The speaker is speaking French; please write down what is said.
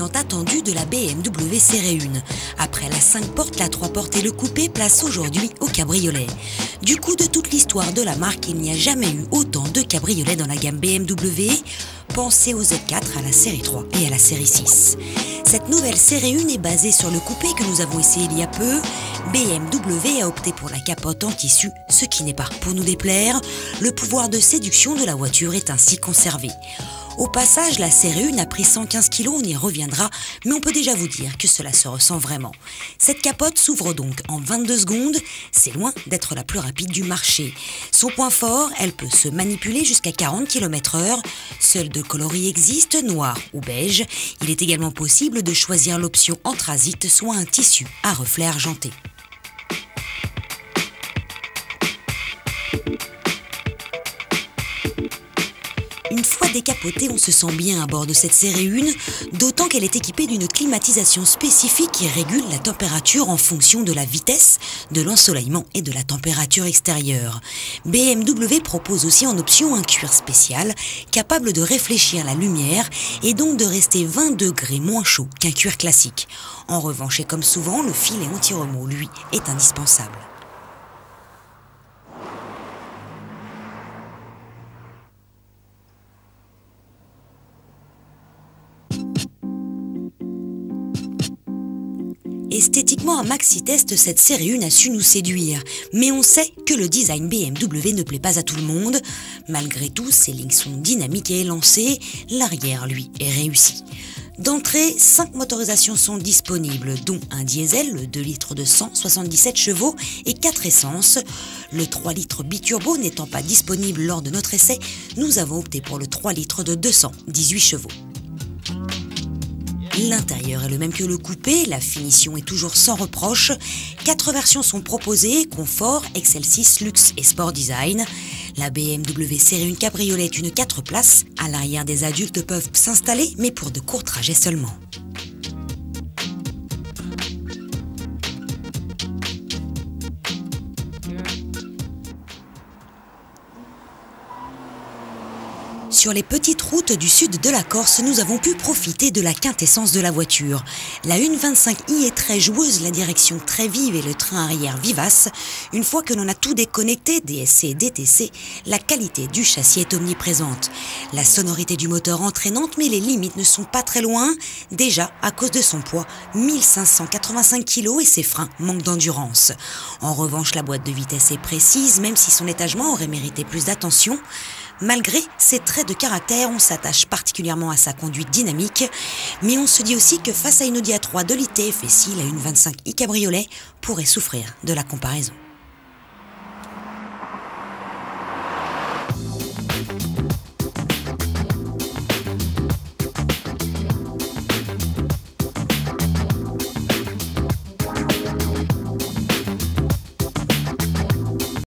tournant attendue de la BMW série 1. Après la 5 portes, la 3 portes et le coupé, place aujourd'hui au cabriolet. Du coup, de toute l'histoire de la marque, il n'y a jamais eu autant de cabriolets dans la gamme BMW. Pensez au Z4, à la série 3 et à la série 6. Cette nouvelle série 1 est basée sur le coupé que nous avons essayé il y a peu. BMW a opté pour la capote en tissu, ce qui n'est pas pour nous déplaire. Le pouvoir de séduction de la voiture est ainsi conservé. Au passage, la série 1 a pris 115 kg, on y reviendra, mais on peut déjà vous dire que cela se ressent vraiment. Cette capote s'ouvre donc en 22 secondes, c'est loin d'être la plus rapide du marché. Son point fort, elle peut se manipuler jusqu'à 40 km/h. Seuls deux coloris existent, noir ou beige. Il est également possible de choisir l'option anthracite, soit un tissu à reflets argentés. Une fois décapotée, on se sent bien à bord de cette série 1, d'autant qu'elle est équipée d'une climatisation spécifique qui régule la température en fonction de la vitesse, de l'ensoleillement et de la température extérieure. BMW propose aussi en option un cuir spécial capable de réfléchir la lumière et donc de rester 20 degrés moins chaud qu'un cuir classique. En revanche, et comme souvent, le filet anti-remous, lui, est indispensable. Esthétiquement, à Maxi Test, cette série 1 a su nous séduire. Mais on sait que le design BMW ne plaît pas à tout le monde. Malgré tout, ses lignes sont dynamiques et élancées. L'arrière, lui, est réussi. D'entrée, 5 motorisations sont disponibles, dont un diesel, le 2 litres de 177 chevaux et 4 essences. Le 3 litres biturbo n'étant pas disponible lors de notre essai, nous avons opté pour le 3 litres de 218 chevaux. L'intérieur est le même que le coupé, la finition est toujours sans reproche. 4 versions sont proposées, confort, Excel6, luxe et sport design. La BMW série 1 cabriolet est une 4 places. À l'arrière, des adultes peuvent s'installer, mais pour de courts trajets seulement. Sur les petites routes du sud de la Corse, nous avons pu profiter de la quintessence de la voiture. La 125i est très joueuse, la direction très vive et le train arrière vivace. Une fois que l'on a tout déconnecté, DSC et DTC, la qualité du châssis est omniprésente. La sonorité du moteur entraînante, mais les limites ne sont pas très loin. Déjà, à cause de son poids, 1585 kg et ses freins manquent d'endurance. En revanche, la boîte de vitesse est précise, même si son étagement aurait mérité plus d'attention. Malgré ses traits de caractère, on s'attache particulièrement à sa conduite dynamique, mais on se dit aussi que face à une Audi A3 de l'ITF et si la 125i cabriolet pourrait souffrir de la comparaison.